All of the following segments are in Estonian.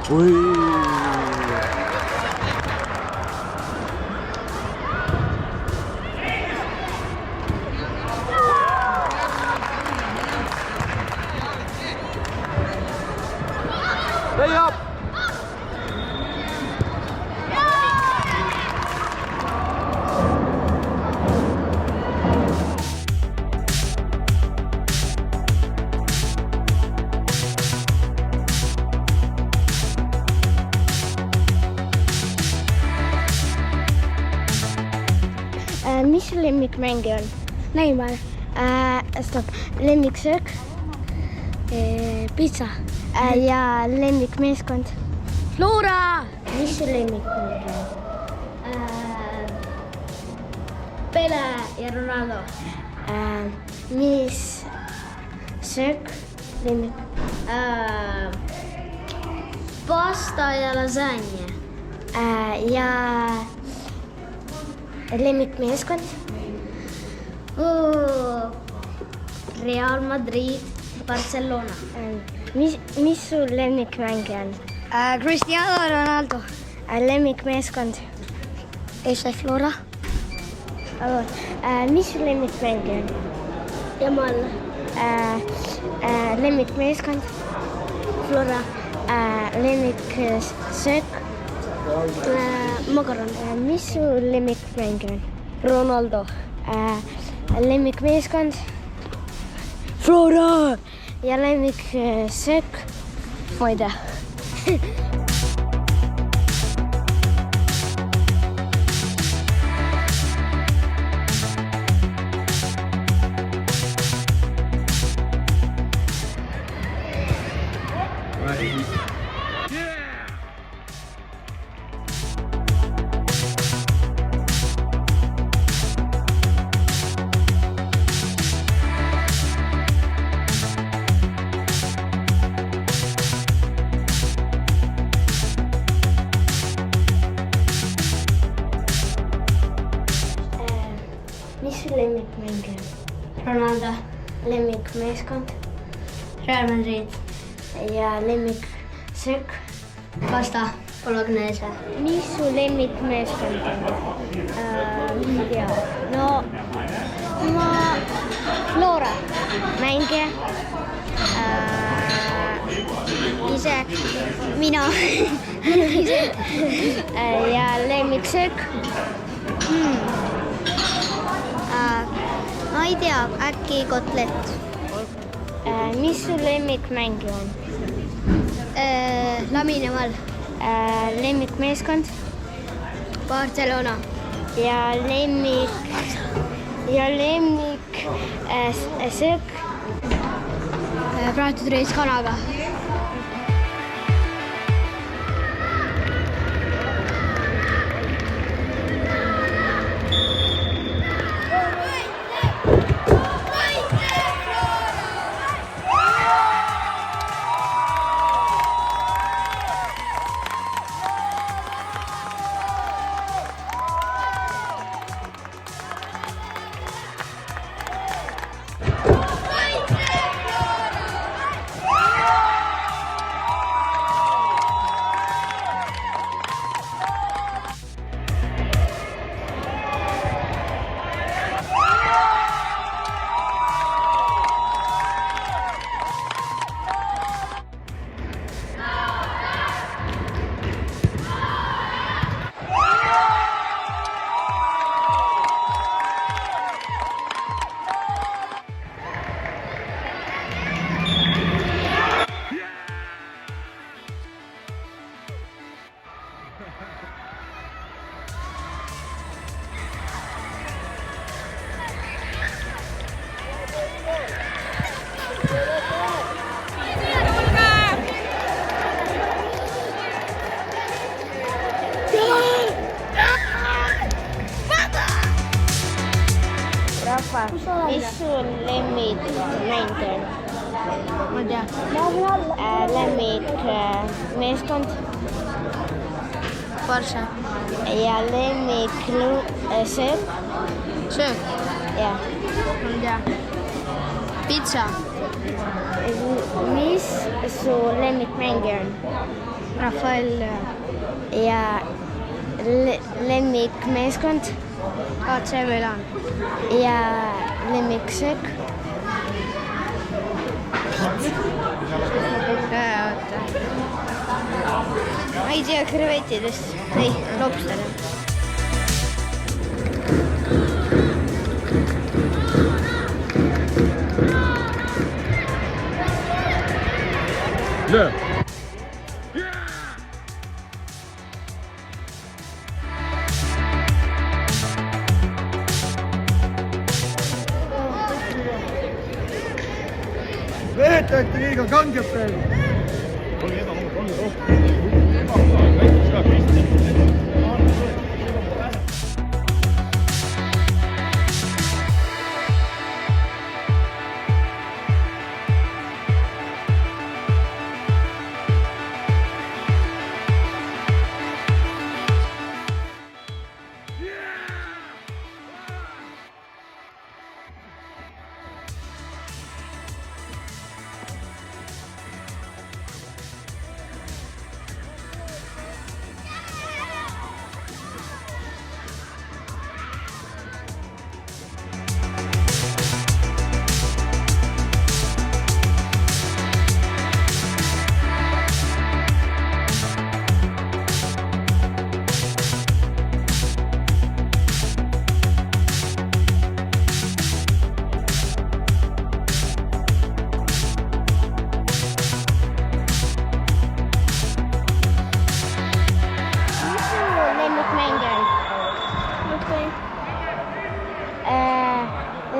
Stay up! Mis su lemmikmänge on? Neimar. Stopp. Lemmiksöök? Pitsa. Ja lemmikmeeskond? Flora! Mis su lemmikmäng on? Pele ja Ronaldo. Mis söök? Lemmik? Pasta ja lasagne. Ja lemmikmeeskond? Real Madrid, Barcelona. Mis su lemmikmängija on? Cristiano Ronaldo. Lemmikmeeskond? Eesti Flora. Mis su lemmikmängija on? Jamal. Lemmikmeeskond? Flora. Lemmiksöök? Makaron. Mis su lemmikmängija on? Ronaldo. Lemmikmeeskond? Flora! Ja lemmiksöök? Ma ei tea. Mis su lemmikmängija on? Ronaldo. Lemmikmeeskond? Real Madrid. Ja lemmiksöök? Pasta bolognese. Mis su lemmikmeeskond on? Mis ei tea. No, Flora. Mängija? Ise. Mina. Ja lemmiksöök? Ma ei tea, äkki kotlet. Mis su lemmikmängija on? Lamine Yamal. Lemmikmeeskond? Barcelona. Ja lemmiksöök? Praetud reis kanaga. Rahva, mis sul lemmikmäng on? Ma ei tea. Lemmikmeeskond? Barca. Ja lemmiksöök? Söök? Jah. Ma ei tea. Pitsa. Mis su lemmikmängija on? Rafael ja lemmikmeeskond AC Milan ja lemmiksöök. Oota. Ma ei tea krevetidest. Ei, lobster. Löö. Veetajate liiga kange praegu.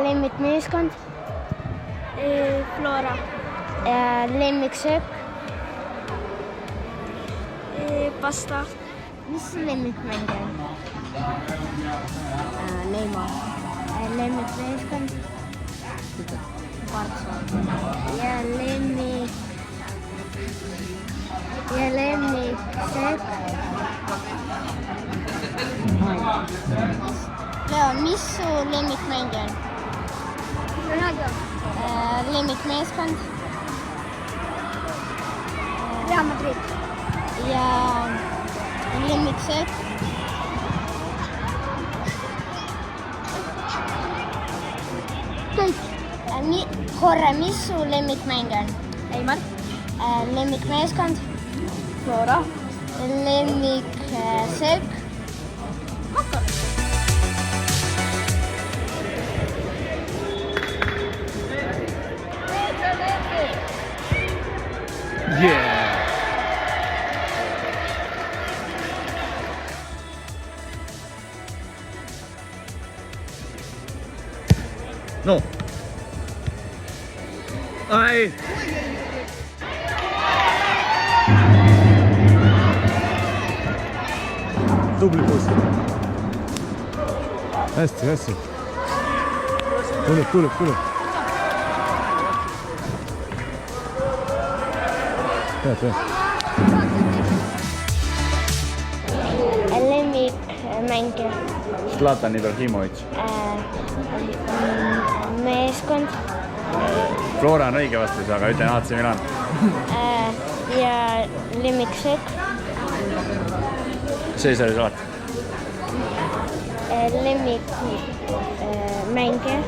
Lemmikmeeskond. Flora. Lemmiksöök. Pasta. Mis su lemmikmäng on? Neymar. Lemmikmeeskond. Barca. Ja lemmiksöök. Leo, mis su lemmikmäng on? Lemmikmeeskond. Real Madrid. Ja lemmiksöök. Kõik. Korra, mis su lemmikmäng on? Neymar. Lemmikmeeskond. Flora. Lemmiksöök. Makaron. Yeah. No. Ai. Tubli poiss. Hästi, hästi. Tuleb. Hea. Lemmikmängija. Zlatan Ibrahimovic. Meeskond. Flora on õige vastus, aga ütlen AC Milan. Ja lemmiksöök. Caesari salat. Lemmikmängija.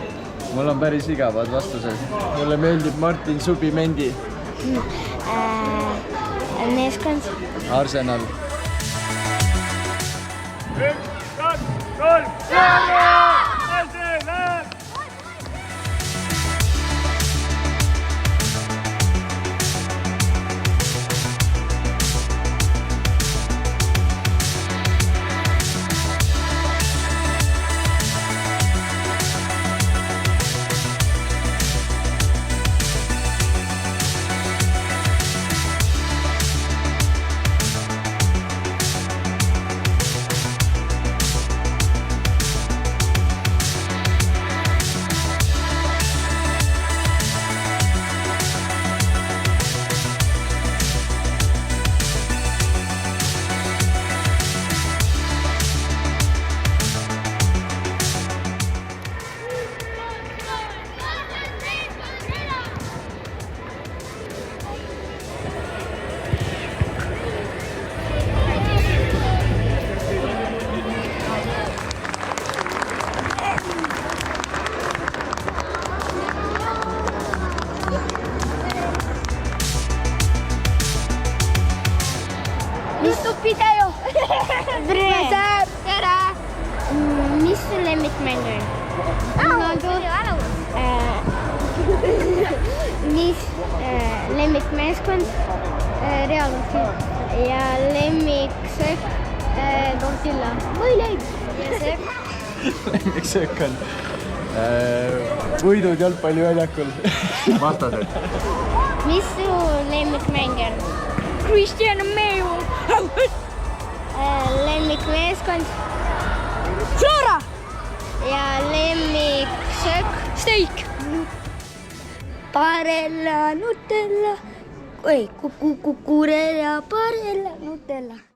Mul on päris igavad vastused. Mulle meeldib Martin Subimendi. Meeskond. Arsenal. 1, 2, 3, 4! lemmikmängija? Ronaldo. Mis lemmikmeeskond? Real Madrid. Ja lemmiksöök? Tortilla. Võileib. Ja söök? Lemmiksöök on võidud jalgpalliväljakul. Vastased. Mis su lemmikmängija? Cristiano Ronaldo. Lemmikmeeskond? Flora. Ja lemmiksöök? Steak. Barella, Nutella. Kukurella, Barella, Nutella.